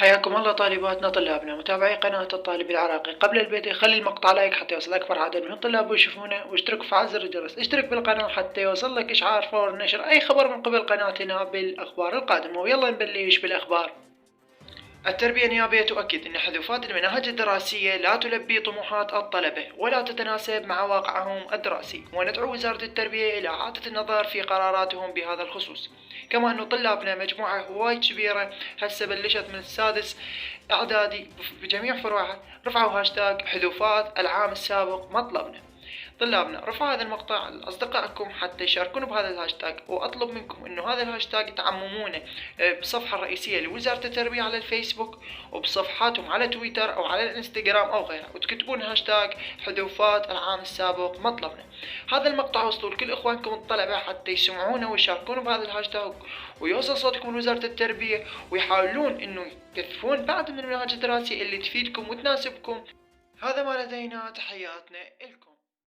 حياكم الله طالباتنا طلابنا متابعي قناة الطالب العراقي. قبل البدء خلي المقطع لايك حتى يوصل أكبر عدد من الطلاب ويشوفونه، واشترك وفعل زر الجرس. اشترك بالقناة حتى يوصل لك إشعار فور نشر أي خبر من قبل قناتنا بالأخبار القادمة. ويلا نبلش بالأخبار. التربية النيابية تؤكد أن حذوفات المناهج الدراسية لا تلبي طموحات الطلبة ولا تتناسب مع واقعهم الدراسي، وندعو وزارة التربية إلى إعادة النظر في قراراتهم بهذا الخصوص. كما أن طلابنا مجموعة هواي كبيرة هسه بلشت من السادس إعدادي بجميع فروعها رفعوا هاشتاج حذوفات العام السابق مطلبنا. طلابنا رفعوا هذا المقطع لأصدقائكم حتى يشاركون بهذا الهاشتاج، وأطلب منكم إنه هذا الهاشتاج تعممونه بالصفحة الرئيسية لوزارة التربية على الفيسبوك، وبصفحاتهم على تويتر أو على الانستغرام أو غيرها، وتكتبون هاشتاج حذوفات العام السابق مطلبنا. هذا المقطع وصلوا لكل إخوانكم الطلبة حتى يسمعونه ويشاركون بهذا الهاشتاج، ويوصل صوتكم لوزارة التربية، ويحاولون إنه يكثفون بعض من المناهج الدراسية اللي تفيدكم وتناسبكم. هذا ما لدينا، تحياتنا إلكم.